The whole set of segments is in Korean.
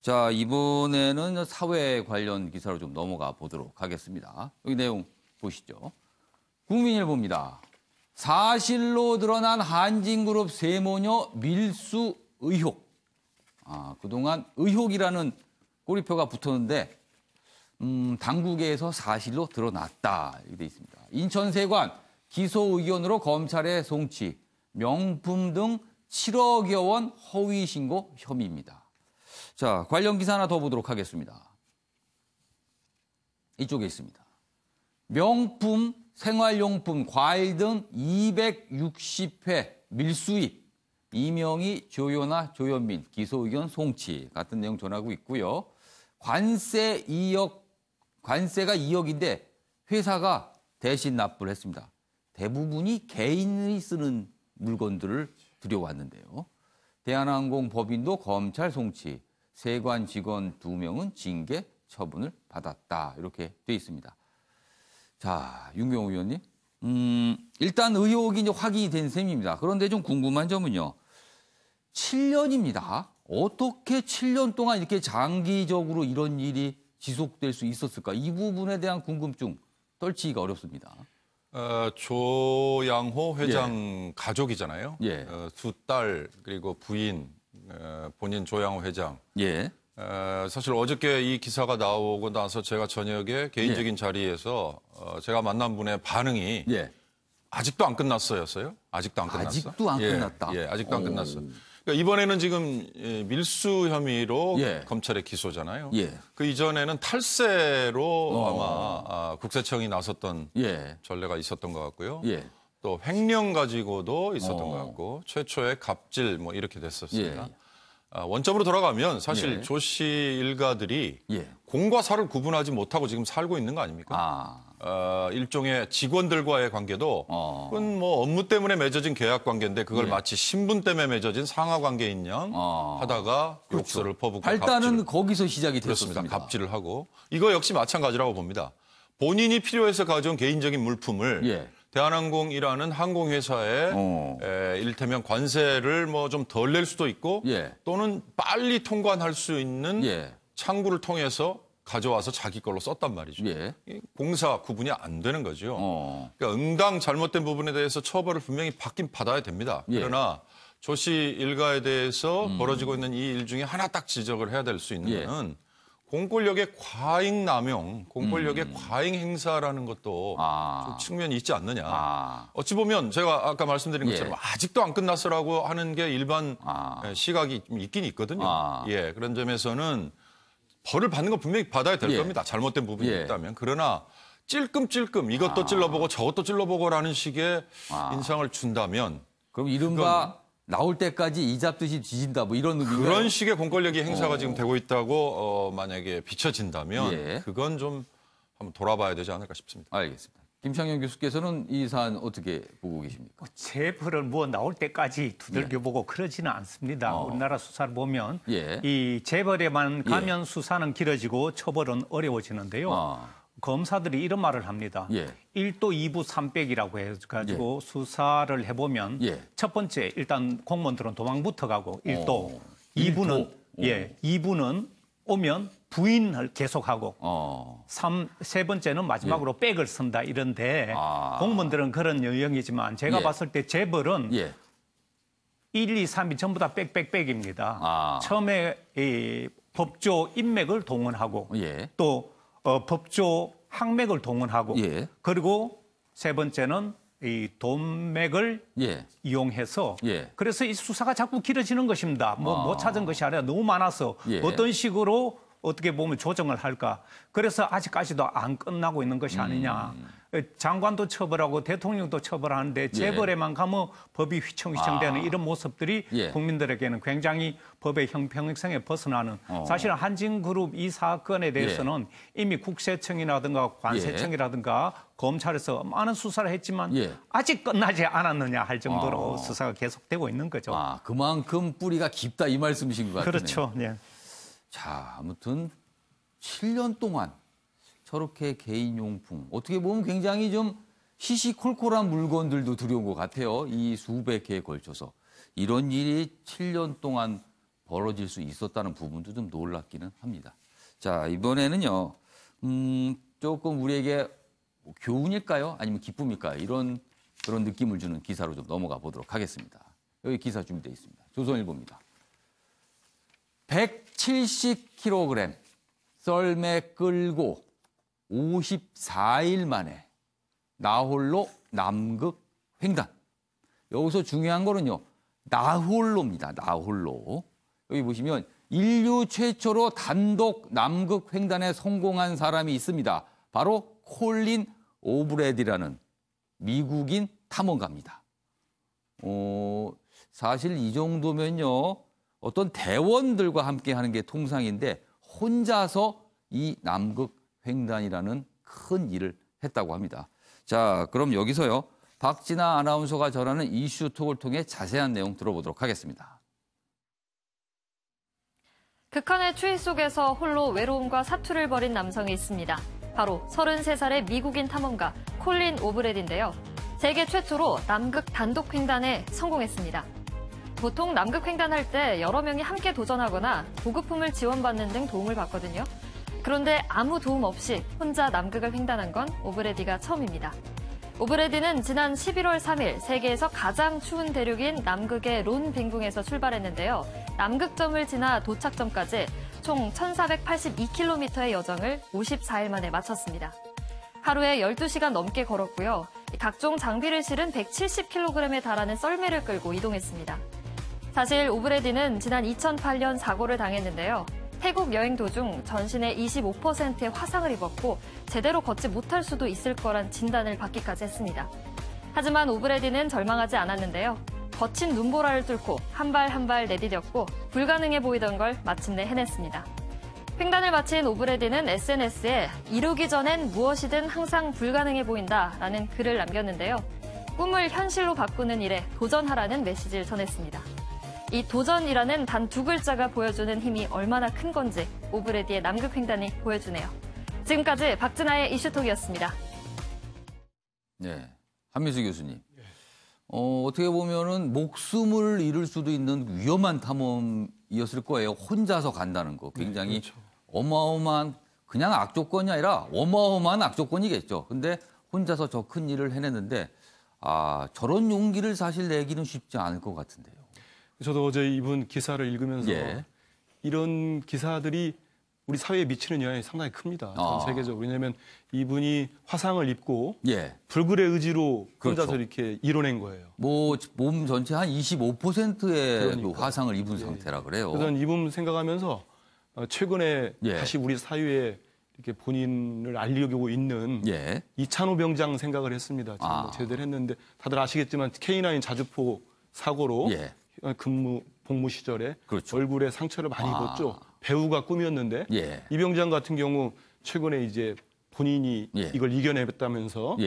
자, 이번에는 사회 관련 기사로 좀 넘어가 보도록 하겠습니다. 여기 내용 보시죠. 국민일보입니다. 사실로 드러난 한진그룹 세모녀 밀수 의혹. 그동안 의혹이라는 꼬리표가 붙었는데 당국에서 사실로 드러났다 이렇게 돼 있습니다. 인천세관 기소 의견으로 검찰에 송치, 명품 등 7억여 원 허위 신고 혐의입니다. 자, 관련 기사 하나 더 보도록 하겠습니다. 이쪽에 있습니다. 명품, 생활용품, 과일 등 260회 밀수입, 이명희, 조연아, 조현민, 기소 의견 송치 같은 내용 전하고 있고요. 관세가 2억인데 회사가 대신 납부를 했습니다. 대부분이 개인이 쓰는 물건들을 들여왔는데요. 대한항공 법인도 검찰 송치, 세관 직원 2명은 징계 처분을 받았다. 이렇게 돼 있습니다. 자, 윤경호 의원님. 일단 의혹이 이제 확인이 된 셈입니다. 그런데 좀 궁금한 점은요. 7년입니다. 어떻게 7년 동안 이렇게 장기적으로 이런 일이 지속될 수 있었을까? 이 부분에 대한 궁금증 떨치기가 어렵습니다. 조양호 회장 가족이잖아요. 예. 두 딸 그리고 부인, 본인 조양호 회장. 예. 사실 어저께 이 기사가 나오고 나서 제가 저녁에 개인적인 자리에서 제가 만난 분의 반응이 아직도 안 끝났어요. 아직도 안 끝났어. 아직도 안 끝났다. 예, 아직도 안 끝났어. 그러니까 이번에는 지금 밀수 혐의로 검찰에 기소잖아요. 그 이전에는 탈세로 아마 국세청이 나섰던 전례가 있었던 것 같고요. 또 횡령 가지고도 있었던 것 같고 최초의 갑질 뭐 이렇게 됐었습니다. 원점으로 돌아가면 사실 조 씨 일가들이 공과 사를 구분하지 못하고 지금 살고 있는 거 아닙니까? 일종의 직원들과의 관계도 그건 뭐 업무 때문에 맺어진 계약 관계인데 그걸 마치 신분 때문에 맺어진 상하 관계인 양 하다가 욕설을 퍼붓고 발단은 거기서 시작이 됐습니다. 그렇습니다. 갑질을 하고 이거 역시 마찬가지라고 봅니다. 본인이 필요해서 가져온 개인적인 물품을 대한항공이라는 항공회사에 이를테면 관세를 뭐 좀 덜 낼 수도 있고 또는 빨리 통관할 수 있는 창구를 통해서 가져와서 자기 걸로 썼단 말이죠. 공사 구분이 안 되는 거죠. 그러니까 응당 잘못된 부분에 대해서 처벌을 분명히 받긴 받아야 됩니다. 그러나 조 씨 일가에 대해서 벌어지고 있는 이 일 중에 하나 딱 지적을 해야 될 수 있는 거는 공권력의 과잉 남용, 공권력의 과잉 행사라는 것도 좀 측면이 있지 않느냐. 어찌 보면 제가 아까 말씀드린 것처럼 아직도 안 끝났어라고 하는 게 일반 시각이 있긴 있거든요. 그런 점에서는 벌을 받는 건 분명히 받아야 될 겁니다. 잘못된 부분이 있다면. 그러나 찔끔찔끔 이것도 찔러보고 저것도 찔러보고라는 식의 인상을 준다면 그럼 이른바 나올 때까지 이 잡듯이 뒤진다 뭐 이런 의미인가요? 그런 식의 공권력의 행사가 지금 되고 있다고 만약에 비춰진다면 그건 좀 한번 돌아봐야 되지 않을까 싶습니다. 알겠습니다. 김창현 교수께서는 이 사안 어떻게 보고 계십니까? 재벌을 뭐 나올 때까지 두들겨보고 그러지는 않습니다. 우리나라 수사를 보면 이 재벌에만 가면 수사는 길어지고 처벌은 어려워지는데요. 검사들이 이런 말을 합니다. 1도 2부 3백이라고 해가지고 수사를 해보면 첫 번째 일단 공무원들은 도망부터 가고 1도, 2부는 오면 부인을 계속하고 세 번째는 마지막으로 백을 쓴다 이런데 공무원들은 그런 유형이지만 제가 봤을 때 재벌은 1, 2, 3이 전부 다 백입니다. 처음에 이 법조 인맥을 동원하고 또 법조 항맥을 동원하고 그리고 세 번째는 이 돈맥을 이용해서 그래서 이 수사가 자꾸 길어지는 것입니다. 못 찾은 것이 아니라 너무 많아서 어떤 식으로 어떻게 보면 조정을 할까. 그래서 아직까지도 안 끝나고 있는 것이 아니냐. 장관도 처벌하고 대통령도 처벌하는데 재벌에만 가면 법이 휘청휘청되는 이런 모습들이 국민들에게는 굉장히 법의 형평성에 벗어나는 사실 한진그룹 이 사건에 대해서는 이미 국세청이라든가 관세청이라든가 검찰에서 많은 수사를 했지만 아직 끝나지 않았느냐 할 정도로 수사가 계속되고 있는 거죠. 그만큼 뿌리가 깊다 이 말씀이신 것 같네요. 그렇죠. 자, 아무튼 7년 동안 저렇게 개인용품, 어떻게 보면 굉장히 좀 시시콜콜한 물건들도 들여온 것 같아요. 이 수백 회에 걸쳐서. 이런 일이 7년 동안 벌어질 수 있었다는 부분도 좀 놀랍기는 합니다. 자, 이번에는요. 조금 우리에게 뭐 교훈일까요? 아니면 기쁨일까요? 그런 느낌을 주는 기사로 좀 넘어가 보도록 하겠습니다. 여기 기사 준비되어 있습니다. 조선일보입니다. 170kg 썰매 끌고 54일 만에 나홀로 남극 횡단. 여기서 중요한 거는요. 나홀로입니다. 나홀로. 여기 보시면 인류 최초로 단독 남극 횡단에 성공한 사람이 있습니다. 바로 콜린 오브레디라는 미국인 탐험가입니다. 사실 이 정도면요. 어떤 대원들과 함께 하는 게 통상인데 혼자서 이 남극 횡단이라는 큰 일을 했다고 합니다. 자, 그럼 여기서요. 박진아 아나운서가 전하는 이슈톡을 통해 자세한 내용 들어보도록 하겠습니다. 극한의 추위 속에서 홀로 외로움과 사투를 벌인 남성이 있습니다. 바로 33살의 미국인 탐험가 콜린 오브레디인데요. 세계 최초로 남극 단독 횡단에 성공했습니다. 보통 남극 횡단할 때 여러 명이 함께 도전하거나 보급품을 지원받는 등 도움을 받거든요. 그런데 아무 도움 없이 혼자 남극을 횡단한 건 오브레디가 처음입니다. 오브레디는 지난 11월 3일 세계에서 가장 추운 대륙인 남극의 론 빙붕에서 출발했는데요. 남극점을 지나 도착점까지 총 1,482km의 여정을 54일 만에 마쳤습니다. 하루에 12시간 넘게 걸었고요. 각종 장비를 실은 170kg에 달하는 썰매를 끌고 이동했습니다. 사실 오브레디는 지난 2008년 사고를 당했는데요. 태국 여행 도중 전신의 25%의 화상을 입었고 제대로 걷지 못할 수도 있을 거란 진단을 받기까지 했습니다. 하지만 오브레디는 절망하지 않았는데요. 거친 눈보라를 뚫고 한 발 한 발 내디뎠고 불가능해 보이던 걸 마침내 해냈습니다. 횡단을 마친 오브레디는 SNS에 이루기 전엔 무엇이든 항상 불가능해 보인다라는 글을 남겼는데요. 꿈을 현실로 바꾸는 일에 도전하라는 메시지를 전했습니다. 이 도전이라는 단 두 글자가 보여주는 힘이 얼마나 큰 건지 오브레디의 남극 횡단이 보여주네요. 지금까지 박진아의 이슈톡이었습니다. 네, 한민수 교수님. 어떻게 보면은 목숨을 잃을 수도 있는 위험한 탐험이었을 거예요. 혼자서 간다는 거. 굉장히 그렇죠. 어마어마한 그냥 악조건이 아니라 어마어마한 악조건이겠죠. 근데 혼자서 저 큰 일을 해냈는데 저런 용기를 사실 내기는 쉽지 않을 것 같은데요. 저도 어제 이분 기사를 읽으면서 이런 기사들이 우리 사회에 미치는 영향이 상당히 큽니다. 전 세계적으로. 왜냐하면 이분이 화상을 입고 불굴의 의지로 혼자서 이렇게 이뤄낸 거예요. 뭐 몸 전체 한 25%의 그 화상을 입은 상태라 그래요. 그래서 이분 생각하면서 최근에 다시 우리 사회에 이렇게 본인을 알리고 있는 이찬호 병장 생각을 했습니다. 지금 뭐 제대로 했는데 다들 아시겠지만 K9 자주포 사고로 복무 시절에 얼굴에 상처를 많이 입었죠. 배우가 꿈이었는데 이 병장 같은 경우 최근에 이제 본인이 이걸 이겨냈다면서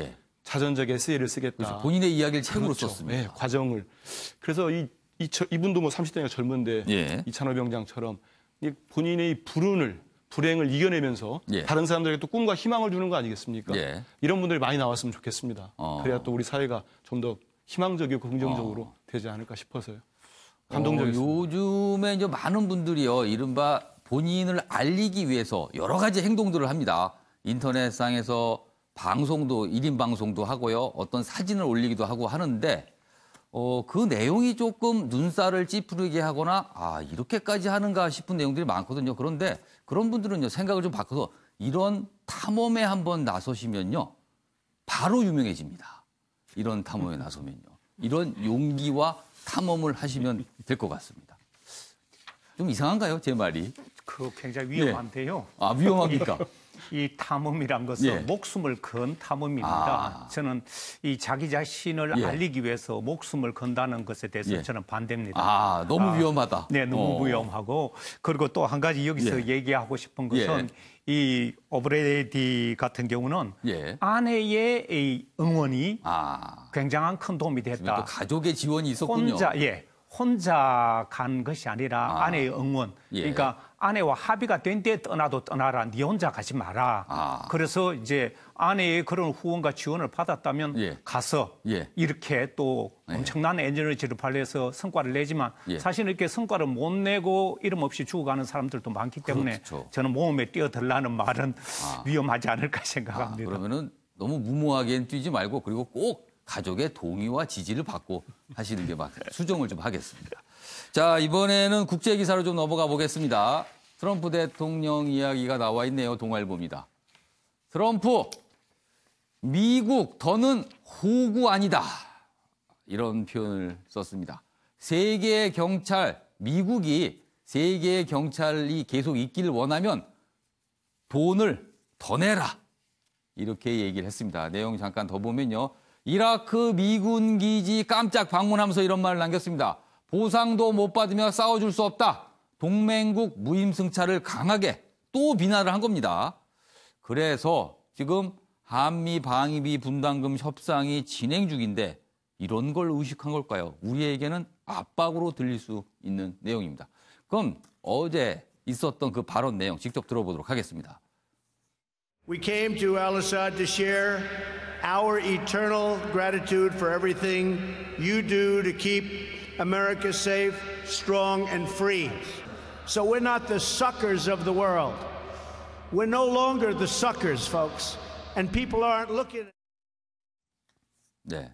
자전적 에세이를 쓰겠다. 그렇죠. 본인의 이야기를 책으로 썼습니다. 네, 과정을. 그래서 이분도 뭐 30대가 젊은데 이찬호 병장처럼 본인의 불행을 이겨내면서 다른 사람들에게 또 꿈과 희망을 주는 거 아니겠습니까? 이런 분들이 많이 나왔으면 좋겠습니다. 그래야 또 우리 사회가 좀 더 희망적이고 긍정적으로 되지 않을까 싶어서요. 감동적이었습니다. 요즘에 이제 많은 분들이요, 이른바 본인을 알리기 위해서 여러 가지 행동들을 합니다. 인터넷상에서 방송도, 1인 방송도 하고요, 어떤 사진을 올리기도 하고 하는데, 그 내용이 조금 눈살을 찌푸리게 하거나, 이렇게까지 하는가 싶은 내용들이 많거든요. 그런데 그런 분들은요, 생각을 좀 바꿔서 이런 탐험에 한번 나서시면요, 바로 유명해집니다. 이런 탐험에 나서면요. 이런 용기와 탐험을 하시면 될 것 같습니다. 좀 이상한가요, 제 말이? 굉장히 위험한데요. 위험합니까? 이 탐험이란 것은 목숨을 건 탐험입니다. 저는 이 자기 자신을 알리기 위해서 목숨을 건다는 것에 대해서 저는 반대입니다. 너무 위험하다. 네, 너무 위험하고. 그리고 또 한 가지 여기서 얘기하고 싶은 것은 이 오브레디 같은 경우는 아내의 이 응원이 굉장한 큰 도움이 됐다. 또 가족의 지원이 있었군요. 혼자 간 것이 아니라 아내의 응원. 그러니까 아내와 합의가 된 데 떠나도 떠나라. 네 혼자 가지 마라. 그래서 이제 아내의 그런 후원과 지원을 받았다면 예. 가서 예. 이렇게 또 엄청난 에너지를 발휘해서 성과를 내지만 예. 사실 이렇게 성과를 못 내고 이름 없이 죽어가는 사람들도 많기 때문에 그렇죠. 저는 모험에 뛰어들라는 말은 위험하지 않을까 생각합니다. 그러면은 너무 무모하게 뛰지 말고 그리고 꼭 가족의 동의와 지지를 받고 하시는 게 맞아요. 수정을 좀 하겠습니다. 자, 이번에는 국제 기사로 좀 넘어가 보겠습니다. 트럼프 대통령 이야기가 나와 있네요. 동아일보입니다. 트럼프, 미국 더는 호구 아니다. 이런 표현을 썼습니다. 세계의 경찰, 미국이 세계의 경찰이 계속 있기를 원하면 돈을 더 내라. 이렇게 얘기를 했습니다. 내용 잠깐 더 보면요. 이라크 미군 기지 깜짝 방문하면서 이런 말을 남겼습니다. 보상도 못 받으며 싸워줄 수 없다. 동맹국 무임승차를 강하게 또 비난을 한 겁니다. 그래서 지금 한미 방위비 분담금 협상이 진행 중인데 이런 걸 의식한 걸까요? 우리에게는 압박으로 들릴 수 있는 내용입니다. 그럼 어제 있었던 그 발언 내용 직접 들어보도록 하겠습니다. We came to Al-Assad to share our eternal gratitude for everything you do to keep America safe, strong, and free. So we're not the suckers of the world. We're no longer the suckers, folks. And people aren't looking. 네,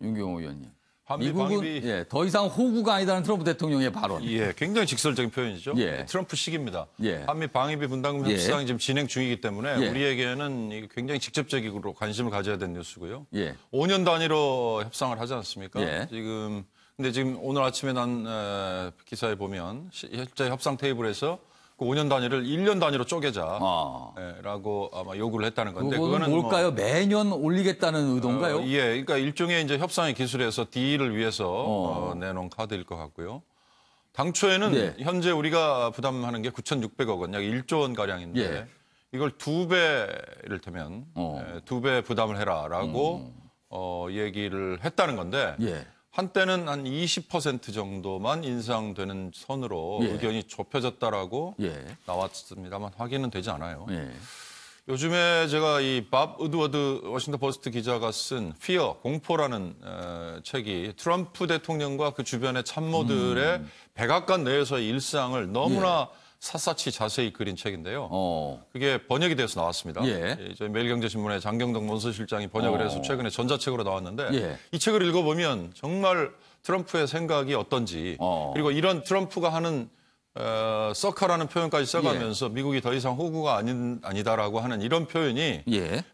윤경호 의원님. 미국은 예, 더 이상 호구가 아니다는 트럼프 대통령의 발언. 예, 굉장히 직설적인 표현이죠. 예. 트럼프식입니다. 예. 한미 방위비 분담금 협상이 지금 진행 중이기 때문에 예. 우리에게는 이게 굉장히 직접적으로 관심을 가져야 되는 뉴스고요. 예. 5년 단위로 협상을 하지 않습니까? 예. 근데 지금 오늘 아침에 난 기사에 보면 실제 협상 테이블에서 그 5년 단위를 1년 단위로 쪼개자라고 아마 요구를 했다는 건데 그거는 뭘까요? 매년 올리겠다는 의도인가요? 예, 그러니까 일종의 이제 협상의 기술에서 딜을 위해서 내놓은 카드일 것 같고요. 당초에는 네. 현재 우리가 부담하는 게 9,600억 원, 약 1조 원 가량인데 예. 이걸 2배 이를테면 2배 부담을 해라라고 얘기를 했다는 건데. 예. 한때는 한 20% 정도만 인상되는 선으로 예. 의견이 좁혀졌다라고 예. 나왔습니다만 확인은 되지 않아요. 예. 요즘에 제가 이 밥 우드워드 워싱턴 포스트 기자가 쓴 Fear, 공포라는 책이 트럼프 대통령과 그 주변의 참모들의 백악관 내에서의 일상을 너무나 샅샅이 자세히 그린 책인데요. 그게 번역이 돼서 나왔습니다. 예. 저희 매일경제신문의 장경덕 논설실장이 번역을 해서 최근에 전자책으로 나왔는데 예. 이 책을 읽어보면 정말 트럼프의 생각이 어떤지 그리고 이런 트럼프가 하는 서커라는 표현까지 써가면서 미국이 더 이상 호구가 아니다라고 하는 이런 표현이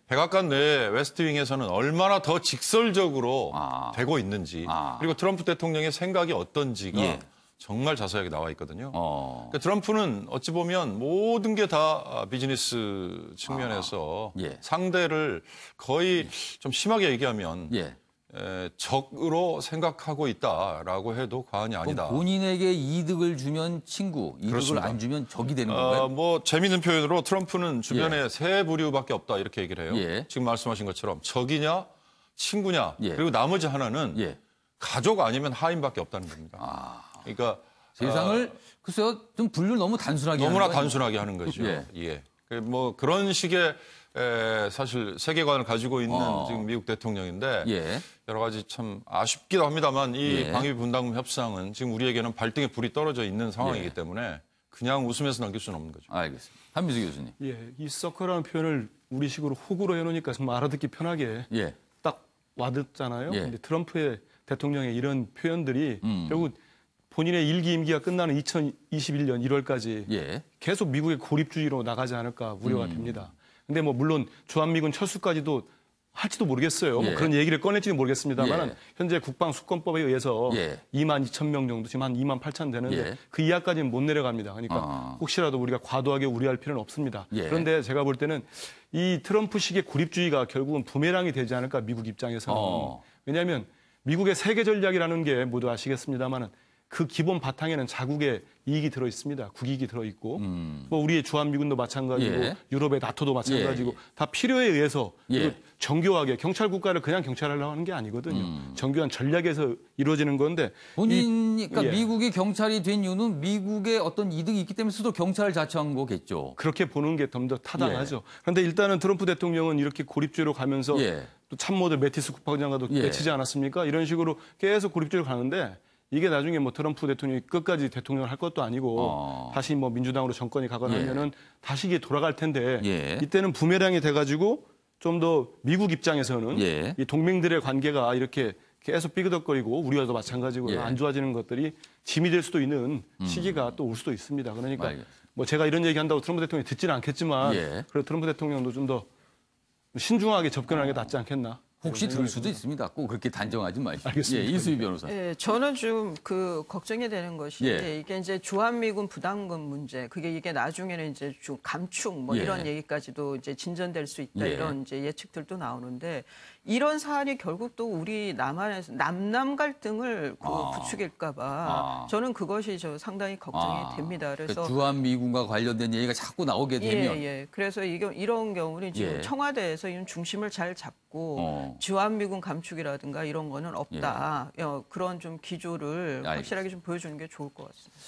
백악관 내 웨스트윙에서는 얼마나 더 직설적으로 되고 있는지 그리고 트럼프 대통령의 생각이 어떤지가 정말 자세하게 나와 있거든요. 그러니까 트럼프는 어찌 보면 모든 게 다 비즈니스 측면에서 상대를 거의 좀 심하게 얘기하면 적으로 생각하고 있다라고 해도 과언이 아니다. 본인에게 이득을 주면 친구, 이득을 그렇습니다. 안 주면 적이 되는 건가요? 뭐 재미있는 표현으로 트럼프는 주변에 세 부류밖에 없다 이렇게 얘기를 해요. 지금 말씀하신 것처럼 적이냐, 친구냐, 그리고 나머지 하나는 가족 아니면 하인밖에 없다는 겁니다. 그러니까 세상을 글쎄요 좀 분류를 너무 단순하게 너무나 단순하게 하는 거죠. 뭐 그런 식의 사실 세계관을 가지고 있는 지금 미국 대통령인데 여러 가지 참 아쉽기도 합니다만 이 방위비 분담금 협상은 지금 우리에게는 발등에 불이 떨어져 있는 상황이기 때문에 그냥 웃으면서 넘길 수는 없는 거죠. 알겠습니다. 한민수 교수님. 이 서커라는 표현을 우리식으로 호구로 해놓으니까 정말 알아듣기 편하게 딱 와닿잖아요. 근데 트럼프의 대통령의 이런 표현들이 결국 본인의 일기 임기가 끝나는 2021년 1월까지 계속 미국의 고립주의로 나가지 않을까 우려가 됩니다. 근데 뭐 물론 주한미군 철수까지도 할지도 모르겠어요. 뭐 그런 얘기를 꺼낼지는 모르겠습니다만 현재 국방수권법에 의해서 2만 2천 명 정도 지금 한 2만 8천 되는데 그 이하까지는 못 내려갑니다. 그러니까 혹시라도 우리가 과도하게 우려할 필요는 없습니다. 그런데 제가 볼 때는 이 트럼프식의 고립주의가 결국은 부메랑이 되지 않을까 미국 입장에서는. 왜냐하면 미국의 세계 전략이라는 게 모두 아시겠습니다만은 그 기본 바탕에는 자국의 이익이 들어 있습니다. 국익이 들어 있고 뭐 우리의 주한미군도 마찬가지고 유럽의 나토도 마찬가지고 다 필요에 의해서 정교하게 경찰 국가를 그냥 경찰하려고 하는 게 아니거든요. 정교한 전략에서 이루어지는 건데 그러니까 미국이 경찰이 된 이유는 미국의 어떤 이득이 있기 때문에 스스로 경찰을 자처한 거겠죠. 그렇게 보는 게 좀 더 타당하죠. 그런데 일단은 트럼프 대통령은 이렇게 고립주의로 가면서 또 참모들 매티스 국방장관도 내치지 않았습니까? 이런 식으로 계속 고립주의로 가는데 이게 나중에 뭐 트럼프 대통령이 끝까지 대통령을 할 것도 아니고 다시 뭐 민주당으로 정권이 가거나 하면은 다시 이게 돌아갈 텐데 이때는 부메랑이 돼가지고 좀 더 미국 입장에서는 이 동맹들의 관계가 이렇게 계속 삐그덕거리고 우리와도 마찬가지고 안 좋아지는 것들이 짐이 될 수도 있는 시기가 또 올 수도 있습니다. 그러니까 뭐 제가 이런 얘기한다고 트럼프 대통령이 듣지는 않겠지만 그래도 트럼프 대통령도 좀 더 신중하게 접근하는 게 낫지 않겠나. 혹시 들을 수도 있습니다. 꼭 그렇게 단정하지 마시고. 알겠습니다. 이수희 변호사. 저는 좀 걱정이 되는 것이 이게 이제 주한미군 부담금 문제, 이게 나중에는 이제 좀 감축 뭐 이런 얘기까지도 이제 진전될 수 있다 이런 이제 예측들도 나오는데 이런 사안이 결국 또 우리 남한에서 남남 갈등을 부추길까봐 저는 그것이 상당히 걱정이 됩니다. 그래서 주한미군과 관련된 얘기가 자꾸 나오게 되면 그래서 이런 경우는 지금 청와대에서 이런 중심을 잘 잡고 주한미군 감축이라든가 이런 거는 없다. 그런 좀 기조를 확실하게 좀 보여주는 게 좋을 것 같습니다.